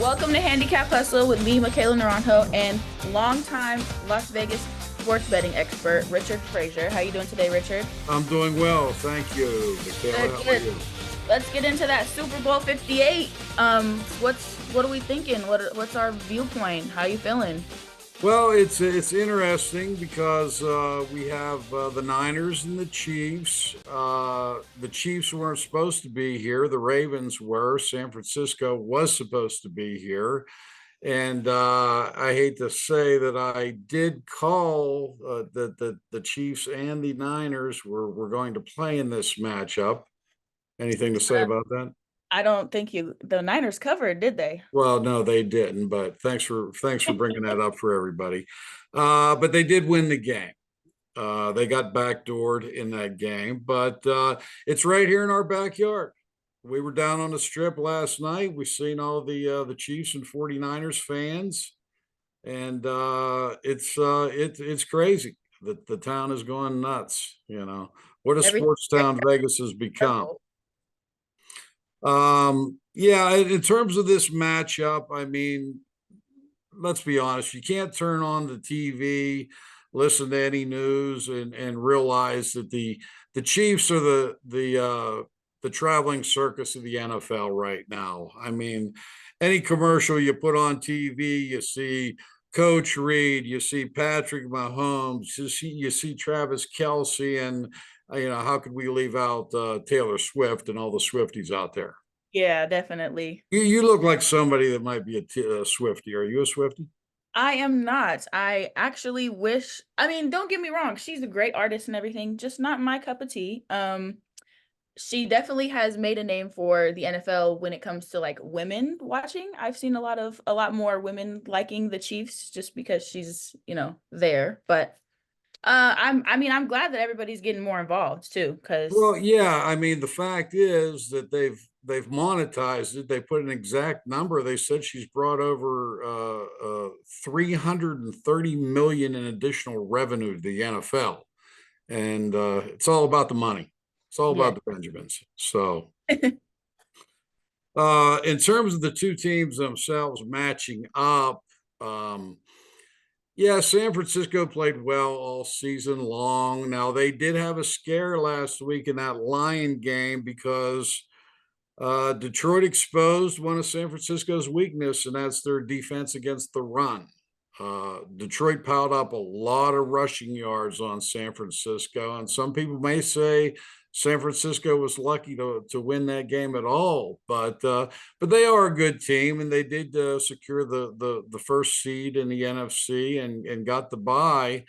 Welcome to Handicap Hustle with me, Makailah Naranjo, and longtime Las Vegas sports betting expert, Richard Frazier. How you doing today, Richard? I'm doing well, thank you, Makailah. Good, How are good. you? Let's get into that Super Bowl 58. What are we thinking? What's our viewpoint? How you feeling? Well, it's interesting because we have the Niners and the Chiefs. The Chiefs weren't supposed to be here. The Ravens were. San Francisco was supposed to be here. And I hate to say that I did call that the Chiefs and the Niners were going to play in this matchup. Anything to say about that? I don't think the Niners covered, did they? Well, no, they didn't, but thanks for bringing that up for everybody. But they did win the game. They got backdoored in that game, but it's right here in our backyard. We were down on the strip last night. We seen all the Chiefs and 49ers fans, and it's crazy. The town is going nuts. What a Everything sports town Vegas has become. purple. Yeah, in terms of this matchup, I mean, let's be honest, you can't turn on the TV, listen to any news, and realize that the Chiefs are the traveling circus of the NFL right now. I mean, any commercial you put on TV, you see Coach Reed, you see Patrick Mahomes, you see Travis Kelce, and how could we leave out Taylor Swift and all the Swifties out there? Yeah, definitely. You look like somebody that might be a Swiftie. Are you a Swiftie? I am not. I actually wish, I mean, don't get me wrong, she's a great artist and everything, just not my cup of tea. She definitely has made a name for the NFL when it comes to like women watching. I've seen a lot more women liking the Chiefs just because she's, there. But I'm glad that everybody's getting more involved too, because Well, yeah. I mean, the fact is that they've monetized it. They put an exact number. They said she's brought over 330 million in additional revenue to the NFL, and it's all about the money. It's all yeah. about the Benjamins. So, in terms of the two teams themselves matching up, um, yeah, San Francisco played well all season long. Now, they did have a scare last week in that Lion game because Detroit exposed one of San Francisco's weakness, and that's their defense against the run. Detroit piled up a lot of rushing yards on San Francisco, and some people may say San Francisco was lucky to win that game at all. But they are a good team, and they did secure the first seed in the NFC and got the bye.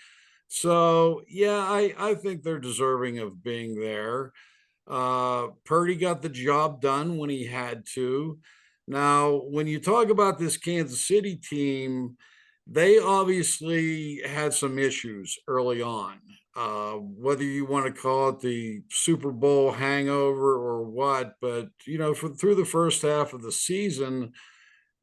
So yeah, I think they're deserving of being there. Purdy got the job done when he had to. Now, when you talk about this Kansas City team, they obviously had some issues early on. Whether you want to call it the Super Bowl hangover or what, but through the first half of the season,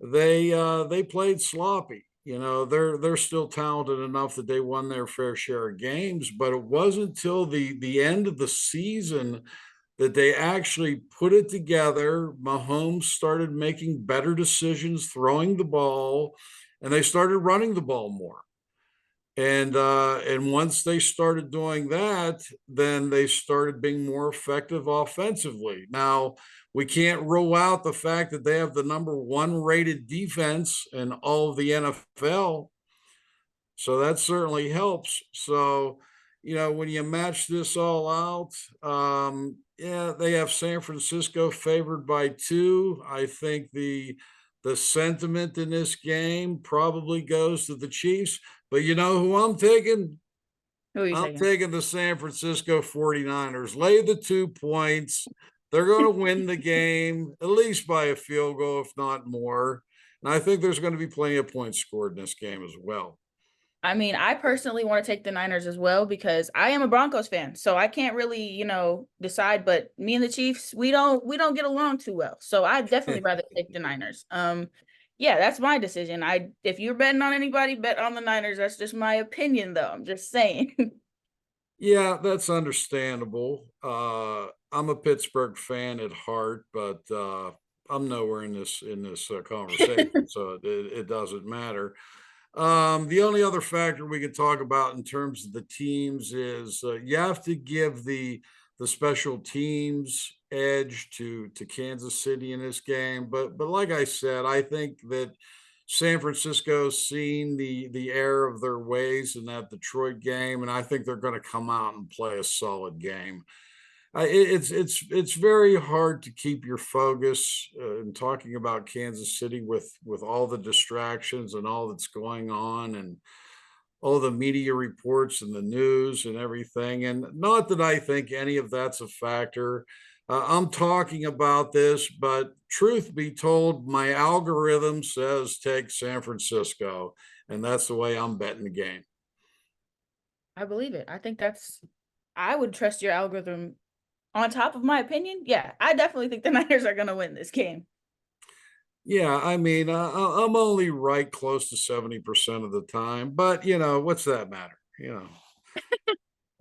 they played sloppy. They're still talented enough that they won their fair share of games, but it wasn't until the end of the season that they actually put it together. Mahomes started making better decisions throwing the ball, and they started running the ball more. And once they started doing that, then they started being more effective offensively. Now, we can't rule out the fact that they have the number one rated defense in all of the NFL. So that certainly helps. So, when you match this all out, yeah, they have San Francisco favored by 2. I think the sentiment in this game probably goes to the Chiefs. But you know who I'm taking? Who are you I'm taking? taking the San Francisco 49ers. Lay the 2 points. They're going to win the game, at least by a field goal, if not more. And I think there's going to be plenty of points scored in this game as well. I mean, I personally want to take the Niners as well because I am a Broncos fan. So I can't really, decide, but me and the Chiefs, we don't get along too well. So I'd definitely rather take the Niners. Yeah, that's my decision. If you're betting on anybody, bet on the Niners. That's just my opinion though. I'm just saying. Yeah, that's understandable. I'm a Pittsburgh fan at heart, but I'm nowhere in this conversation, so it doesn't matter. The only other factor we could talk about in terms of the teams is you have to give the special teams edge to Kansas City in this game. But like I said, I think that San Francisco's seen the error of their ways in that Detroit game, and I think they're going to come out and play a solid game. It's very hard to keep your focus in talking about Kansas City with all the distractions and all that's going on and all the media reports and the news and everything. And not that I think any of that's a factor. I'm talking about this, but truth be told, my algorithm says take San Francisco, and that's the way I'm betting the game. I believe it. I think I would trust your algorithm on top of my opinion. Yeah, I definitely think the Niners are going to win this game. Yeah, I mean, I'm only right close to 70% of the time, but what's that matter?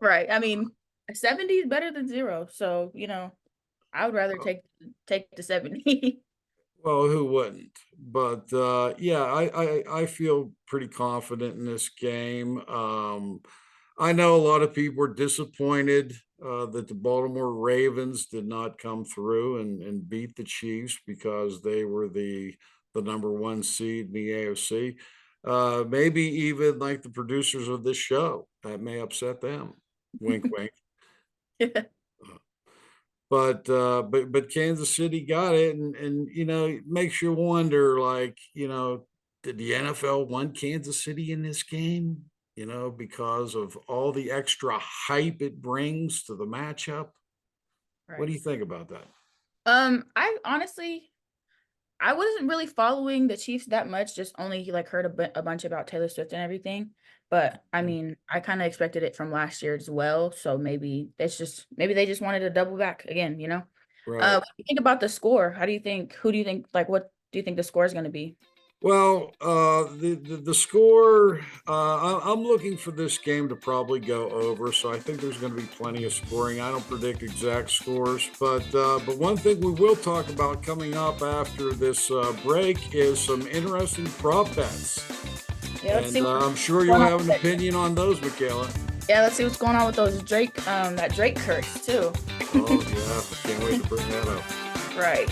Right. I mean, a 70 is better than 0. So, I would rather Uh, take the 70. well, who wouldn't? But yeah, I feel pretty confident in this game. I know a lot of people were disappointed that the Baltimore Ravens did not come through and beat the Chiefs because they were the number one seed in the AFC. Maybe even like the producers of this show, that may upset them. Wink, wink. But Kansas City got it, and it makes you wonder, like, did the NFL want Kansas City in this game? Because of all the extra hype it brings to the matchup. What do Right. you think about that? I honestly I wasn't really following the Chiefs that much, just only like heard a bunch about Taylor Swift and everything. But I mean, I kind of expected it from last year as well. So maybe they just wanted to double back again. Right. What do you think about the score? Who do you think, like, what do you think the score is going to be? Well, the score, I'm looking for this game to probably go over, so I think there's going to be plenty of scoring. I don't predict exact scores, but one thing we will talk about coming up after this break is some interesting prop bets, Yeah, let's see and what's I'm sure you'll going on have with an that. opinion on those, Makailah. Yeah, let's see what's going on with those that Drake curse too. Oh yeah, can't wait to bring that up. Right.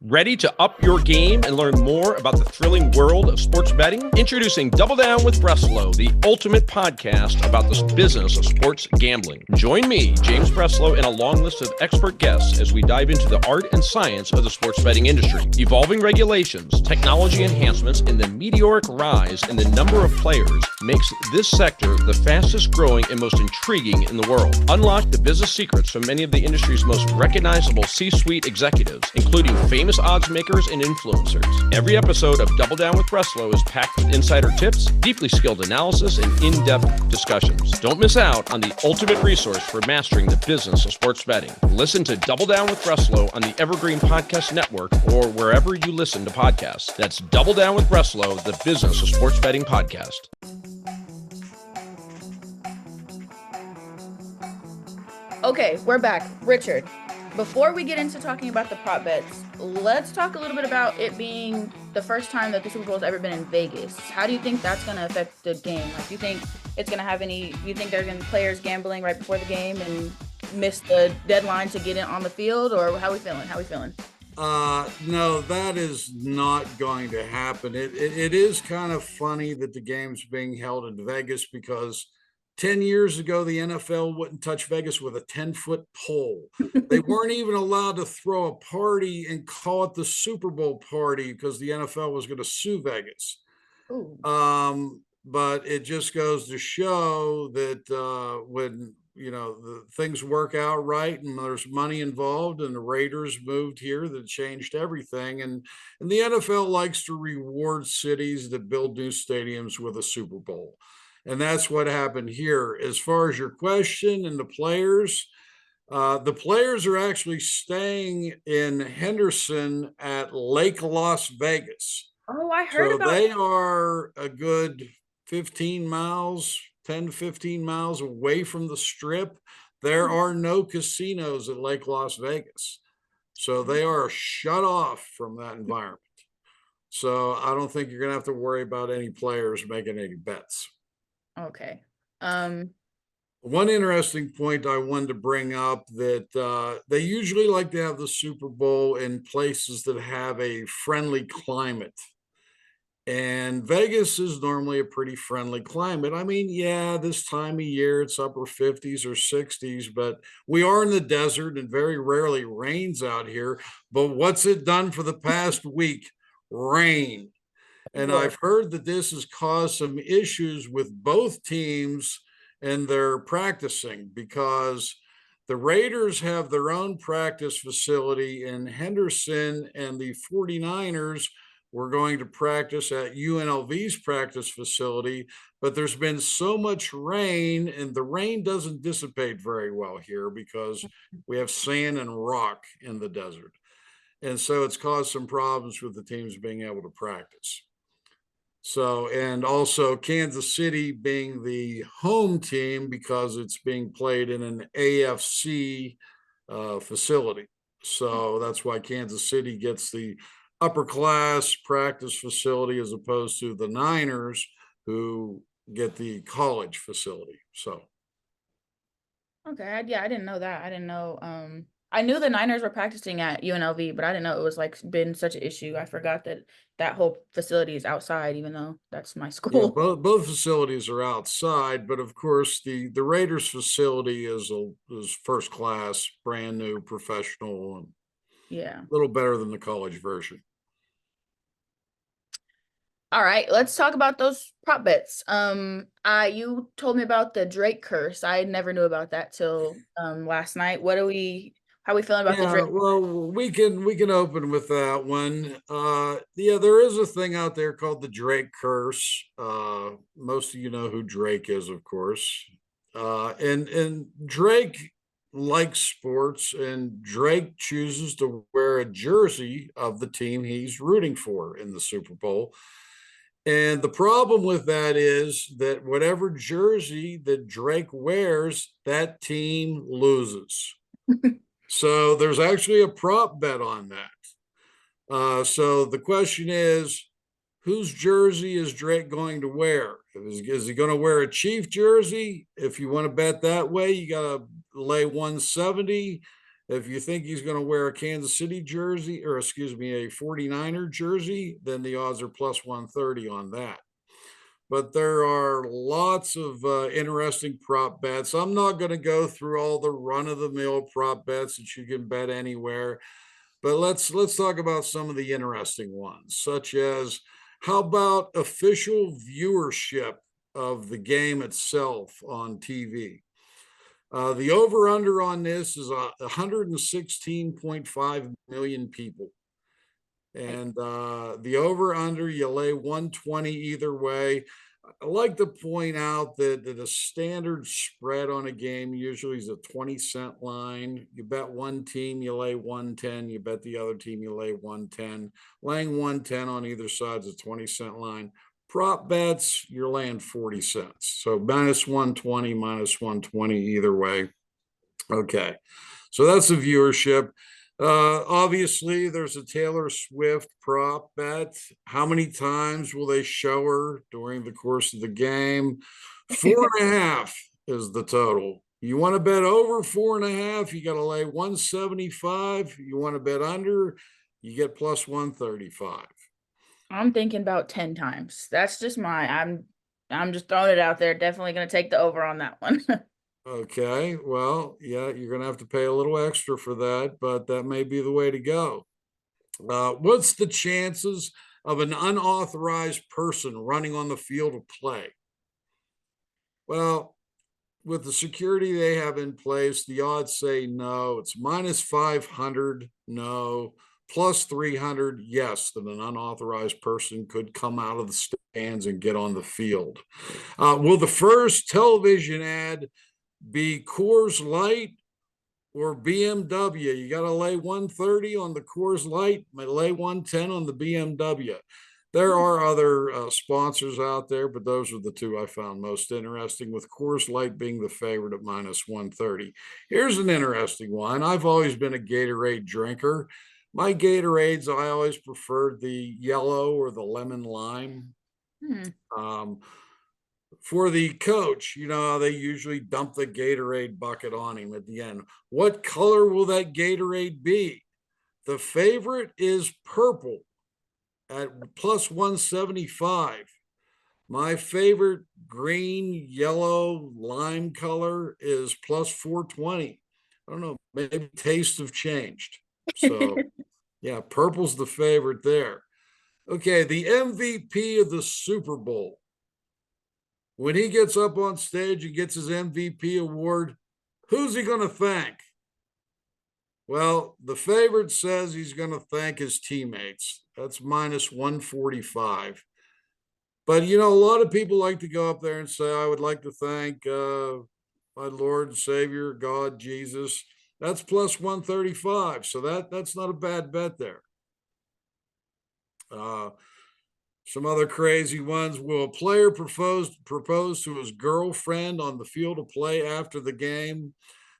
Ready to up your game and learn more about the thrilling world of sports betting? Introducing Double Down with Breslow, the ultimate podcast about the business of sports gambling. Join me, James Breslow, and a long list of expert guests as we dive into the art and science of the sports betting industry. Evolving regulations, technology enhancements, and the meteoric rise in the number of players makes this sector the fastest growing and most intriguing in the world. Unlock the business secrets from many of the industry's most recognizable C-suite executives, including famous odds makers and influencers. Every episode of Double Down with Breslow is packed with insider tips, deeply skilled analysis, and in-depth discussions. Don't miss out on the ultimate resource for mastering the business of sports betting. Listen to Double Down with Breslow on the Evergreen Podcast Network or wherever you listen to podcasts. That's Double Down with Breslow, the business of sports betting podcast. Okay, we're back. Richard, before we get into talking about the prop bets, let's talk a little bit about it being the first time that the Super Bowl's ever been in Vegas. How do you think that's going to affect the game? Like, do you think it's going to have any, do you think there are going to be players gambling right before the game and miss the deadline to get in on the field, or how we feeling? No, that is not going to happen. It is kind of funny that the game's being held in Vegas because 10 years ago, the NFL wouldn't touch Vegas with a 10-foot pole. They weren't even allowed to throw a party and call it the Super Bowl party because the NFL was going to sue Vegas. Ooh. But it just goes to show that when the things work out right and there's money involved, and the Raiders moved here, that changed everything. And the NFL likes to reward cities that build new stadiums with a Super Bowl. And that's what happened here. As far as your question and the players are actually staying in Henderson at Lake Las Vegas. Oh, I heard So about they are a good 15 miles, 10 to 15 miles away from the strip. there are no casinos at Lake Las Vegas. So they are shut off from that environment. So I don't think you're going to have to worry about any players making any bets. Okay. One interesting point I wanted to bring up that they usually like to have the Super Bowl in places that have a friendly climate. And Vegas is normally a pretty friendly climate. I mean, yeah, this time of year it's upper 50s or 60s, but we are in the desert and very rarely rains out here. But what's it done for the past week? Rain. And Whoa. I've heard that this has caused some issues with both teams and their practicing because the Raiders have their own practice facility in Henderson, and the 49ers were going to practice at UNLV's practice facility. But there's been so much rain, and the rain doesn't dissipate very well here because we have sand and rock in the desert. And so it's caused some problems with the teams being able to practice. So, and also Kansas City being the home team because it's being played in an AFC facility. So that's why Kansas City gets the upper class practice facility as opposed to the Niners who get the college facility. So, Okay. Yeah, I didn't know that. I didn't know. I knew the Niners were practicing at UNLV, but I didn't know it was like been such an issue. I forgot that that whole facility is outside, even though that's my yeah, school. both facilities are outside, but of course the Raiders facility is first class, brand new, professional, and Yeah. a little better than the college version. All right, let's talk about those prop bets. You told me about the Drake curse. I never knew about that till last night. How are we feeling about the Yeah, Drake? well, we can open with that one. Yeah, there is a thing out there called the Drake curse. Most of you know who Drake is, of course. And Drake likes sports, and Drake chooses to wear a jersey of the team he's rooting for in the Super Bowl. And the problem with that is that whatever jersey that Drake wears, that team loses. So there's actually a prop bet on that. So the question is, whose jersey is Drake going to wear? Is he going to wear a Chief jersey? If you want to bet that way, you got to lay 170. If you think he's going to wear a Kansas City jersey, or excuse me, a 49er jersey, then the odds are plus 130 on that. But there are lots of interesting prop bets. I'm not going to go through all the run-of-the-mill prop bets that you can bet anywhere, but let's talk about some of the interesting ones, such as how about official viewership of the game itself on TV? The over-under on this is 116.5 million people. And the over-under, you lay 120 either way. I like to point out that a standard spread on a game usually is a 20-cent line. You bet one team, you lay 110. You bet the other team, you lay 110. Laying 110 on either side is a 20-cent line. Prop bets, you're laying 40 cents. So minus 120, minus 120 either way. Okay. So that's the viewership. Obviously, there's a Taylor Swift prop bet. How many times will they show her during the course of the game? 4.5 is the total. You want to bet over 4.5, you got to lay 175. You want to bet under, you get plus 135. I'm thinking about 10 times. That's just I'm just throwing it out there. Definitely gonna take the over on that one. Okay, well, yeah, you're going to have to pay a little extra for that, but that may be the way to go. What's the chances of an unauthorized person running on the field of play? Well, with the security they have in place, the odds say no. It's minus 500, no. Plus 300, yes, that an unauthorized person could come out of the stands and get on the field. Will the first television ad be Coors Light or BMW? You got to lay 130 on the Coors Light, lay 110 on the BMW. There are other sponsors out there, but those are the two I found most interesting, with Coors Light being the favorite at minus 130. Here's an interesting one. I've always been a Gatorade drinker. My Gatorades, I always preferred the yellow or the lemon lime. Hmm. Um, for the coach, you know how they usually dump the Gatorade bucket on him at the end. What color will that Gatorade be? The favorite is purple at plus 175. My favorite green, yellow, lime color is plus 420. I don't know, maybe tastes have changed. So, yeah, purple's the favorite there. Okay, the MVP of the Super Bowl. When he gets up on stage and gets his MVP award, who's he going to thank? Well, the favorite says he's going to thank his teammates. That's minus 145. But, you know, a lot of people like to go up there and say, I would like to thank my Lord and Savior, God, Jesus. That's plus 135. So that's not a bad bet there. Some other crazy ones. Will a player propose to his girlfriend on the field of play after the game?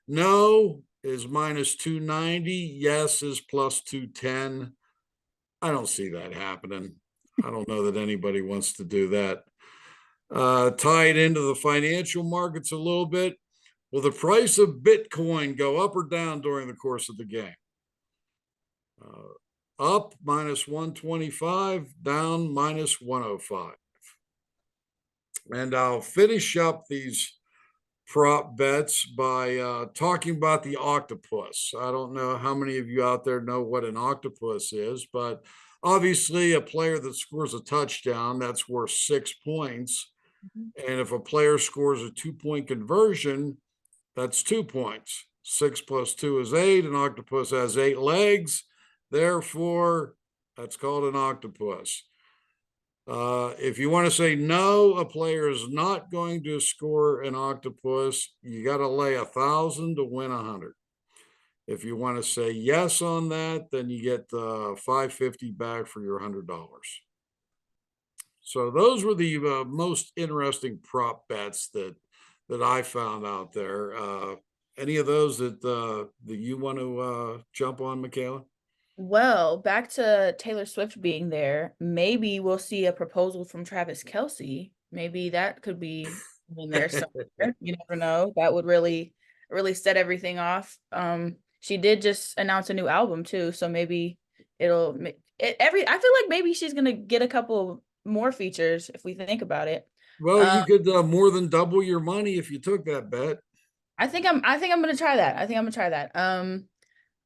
No is minus 290. Yes is plus 210. I don't see that happening. I don't know that anybody wants to do that. Tied into the financial markets a little bit. Will the price of Bitcoin go up or down during the course of the game? Up minus 125, down minus 105. And I'll finish up these prop bets by talking about the octopus. I don't know how many of you out there know what an octopus is, but obviously a player that scores a touchdown, that's worth 6 points. And if a player scores a 2-point conversion, that's 2 points. 6 plus 2 is 8. An octopus has 8 legs. Therefore, that's called an octopus. If you want to say no, a player is not going to score an octopus, you got to lay 1,000 to win 100. If you want to say yes on that, then you get 550 back for your $100. So those were the most interesting prop bets that I found out there. Any of those that you want to jump on, Makailah? Well, back to Taylor Swift being there, maybe we'll see a proposal from Travis Kelce. Maybe that could be in there somewhere. You never know. That would really set everything off. She did just announce a new album too, so maybe it'll I feel like maybe she's gonna get a couple more features if we think about it. Well, Um, you could more than double your money if you took that bet. I think I'm gonna try that. I think I'm gonna try that.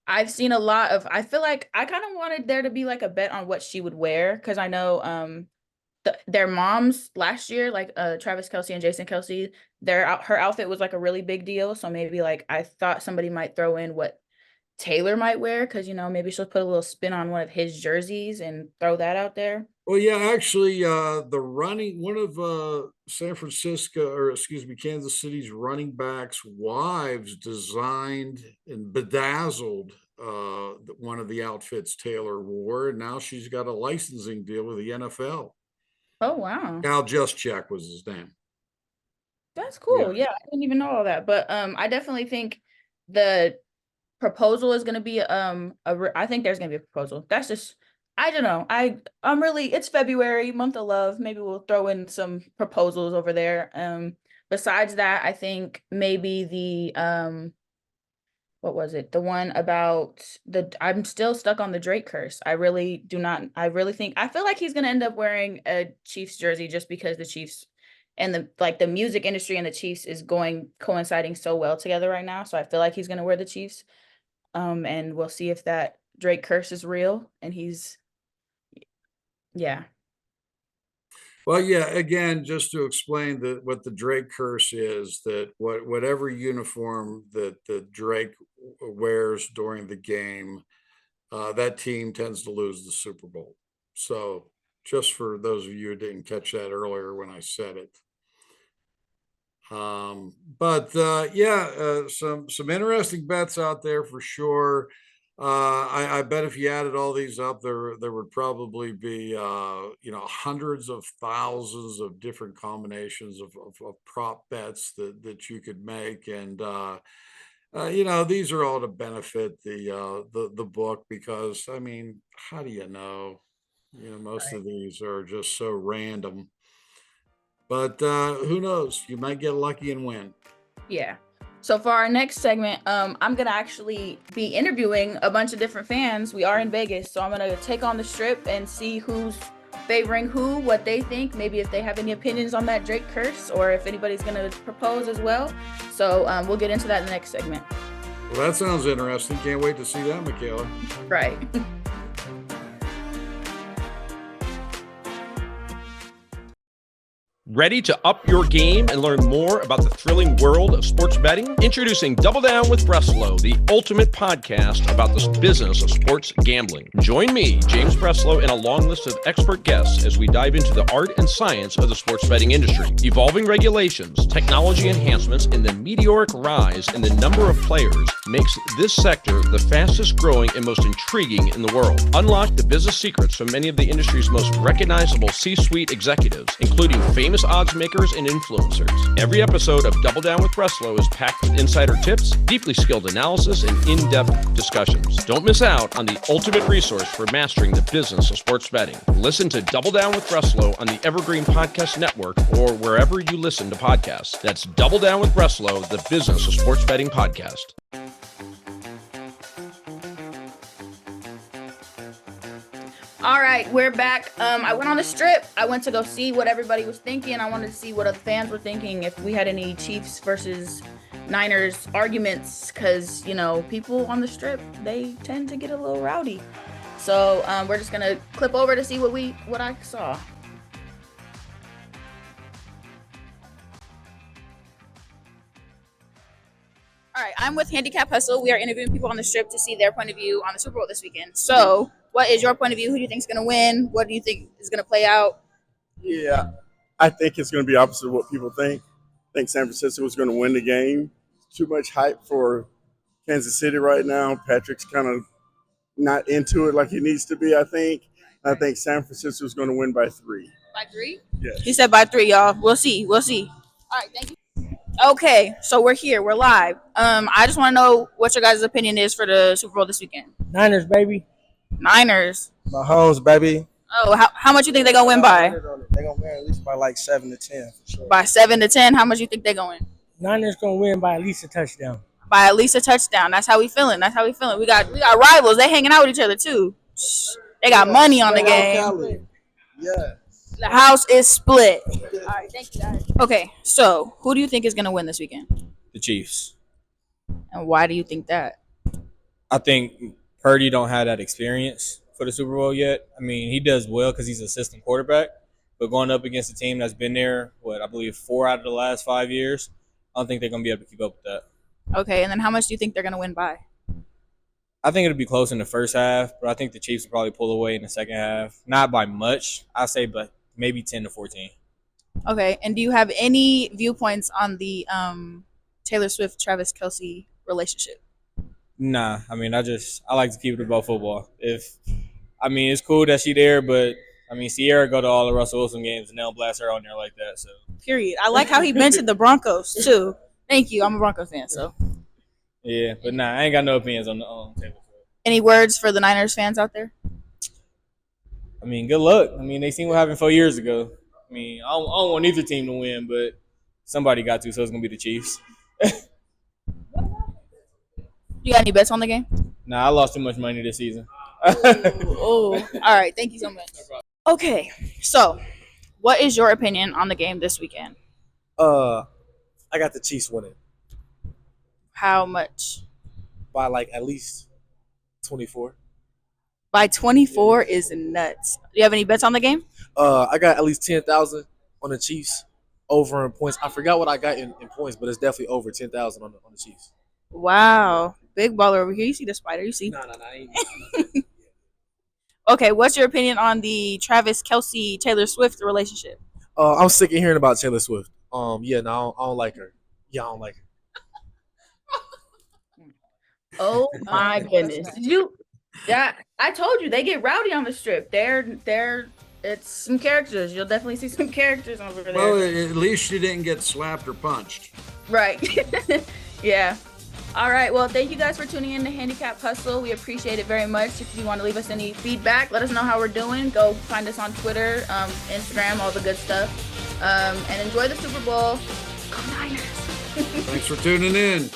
I've seen a lot of I feel like I kind of wanted there to be like a bet on what she would wear because I know their moms last year, like Travis Kelce and Jason Kelce, her outfit was like a really big deal. So maybe like I thought somebody might throw in what Taylor might wear because maybe she'll put a little spin on one of his jerseys and throw that out there. Well, yeah, actually, one of San Francisco, or excuse me, Kansas City's running backs' wives designed and bedazzled one of the outfits Taylor wore, and now she's got a licensing deal with the NFL. Oh wow. Al JustCheck was his name. That's Yeah. cool. Yeah, I didn't even know all that. But I definitely think the proposal is going to be I think there's going to be a proposal. That's just I don't know. I'm really it's February, month of love. Maybe we'll throw in some proposals over there. Besides that, I think maybe the what was it? The one about I'm still stuck on the Drake curse. I really think I feel like he's going to end up wearing a Chiefs jersey just because the Chiefs and the music industry and the Chiefs is going coinciding so well together right now. So I feel like he's going to wear the Chiefs. And we'll see if that Drake curse is real and yeah. Well, yeah, again, just to explain what the Drake curse is, that whatever uniform that Drake wears during the game, that team tends to lose the Super Bowl. So just for those of you who didn't catch that earlier when I said it. But yeah, some interesting bets out there for sure. I bet if you added all these up, there would probably be hundreds of thousands of different combinations of prop bets that you could make, and these are all to benefit the book because I mean, how do you know? Most Right. of these are just so random. But who knows? You might get lucky and win. Yeah. So for our next segment, I'm gonna actually be interviewing a bunch of different fans. We are in Vegas, so I'm gonna take on the strip and see who's favoring who, what they think, maybe if they have any opinions on that Drake curse, or if anybody's gonna propose as well. So we'll get into that in the next segment. Well, that sounds interesting. Can't wait to see that, Makailah. Right. Ready to up your game and learn more about the thrilling world of sports betting? Introducing Double Down with Breslow, the ultimate podcast about the business of sports gambling. Join me, James Breslow, and a long list of expert guests as we dive into the art and science of the sports betting industry. Evolving regulations, technology enhancements, and the meteoric rise in the number of players makes this sector the fastest growing and most intriguing in the world. Unlock the business secrets from many of the industry's most recognizable C-suite executives, including famous odds makers and influencers. Every episode of Double Down with Breslow is packed with insider tips, deeply skilled analysis, and in-depth discussions. Don't miss out on the ultimate resource for mastering the business of sports betting. Listen to Double Down with Breslow on the Evergreen Podcast Network or wherever you listen to podcasts. That's Double Down with Breslow, the business of sports betting podcast. All right, we're back. I went on the strip. I went to go see what everybody was thinking. I wanted to see what other fans were thinking, if we had any Chiefs versus Niners arguments, because, people on the strip, they tend to get a little rowdy. So we're just going to clip over to see what I saw. All right, I'm with Handicap Hustle. We are interviewing people on the strip to see their point of view on the Super Bowl this weekend. So, what is your point of view? Who do you think is going to win? What do you think is going to play out? Yeah, I think it's going to be opposite of what people think. I think San Francisco is going to win the game. Too much hype for Kansas City right now. Patrick's kind of not into it like he needs to be, I think. I think San Francisco is going to win by 3. By 3? Yes. He said by 3, y'all. We'll see. All right, thank you. Okay, so we're here. We're live. I just want to know what your guys' opinion is for the Super Bowl this weekend. Niners, baby. Niners. Mahomes, baby. Oh, how much you think they're going to win by? They're going to win at least by like 7 to 10. For sure. By 7 to 10, how much you think they're going to win? Niners going to win by at least a touchdown. By at least a touchdown. That's how we feeling. We got rivals. They hanging out with each other too. They got money on the game. Yeah. The house is split. All right, thank you guys. Okay, so who do you think is going to win this weekend? The Chiefs. And why do you think that? I think Purdy don't have that experience for the Super Bowl yet. I mean, he does well because he's an assistant quarterback, but going up against a team that's been there, I believe 4 out of the last 5 years, I don't think they're going to be able to keep up with that. Okay, and then how much do you think they're going to win by? I think it'll be close in the first half, but I think the Chiefs will probably pull away in the second half. Not by much, I say, but maybe 10-14. Okay, and do you have any viewpoints on the Taylor Swift Travis Kelce relationship? Nah, I mean, I like to keep it about football. It's cool that she there, but I mean, Sierra go to all the Russell Wilson games and they'll blast her on there like that. So period. I like how he mentioned the Broncos too. Thank you. I'm a Broncos fan, so yeah, but nah, I ain't got no opinions on Taylor Swift. Any words for the Niners fans out there? I mean, good luck. I mean, they seen what happened 4 years ago. I mean, I don't want either team to win, but somebody got to, so it's going to be the Chiefs. You got any bets on the game? Nah, I lost too much money this season. Oh, all right. Thank you so much. Okay, so what is your opinion on the game this weekend? I got the Chiefs winning How much? by like at least 24. By 24 is nuts. Do you have any bets on the game? I got at least 10,000 on the Chiefs over in points. I forgot what I got in points, but it's definitely over 10,000 on the Chiefs. Wow. Big baller over here. You see the spider? You see? No. Okay, what's your opinion on the Travis Kelce Taylor Swift relationship? I'm sick of hearing about Taylor Swift. I don't like her. Yeah, I don't like her. Oh my goodness. Yeah, I told you they get rowdy on the strip. It's some characters. You'll definitely see some characters over there. Well, at least you didn't get slapped or punched. Right. Yeah. All right. Well, thank you guys for tuning in to Handicap Hustle. We appreciate it very much. If you want to leave us any feedback, let us know how we're doing. Go find us on Twitter, Instagram, all the good stuff. And enjoy the Super Bowl. Go Niners. Thanks for tuning in.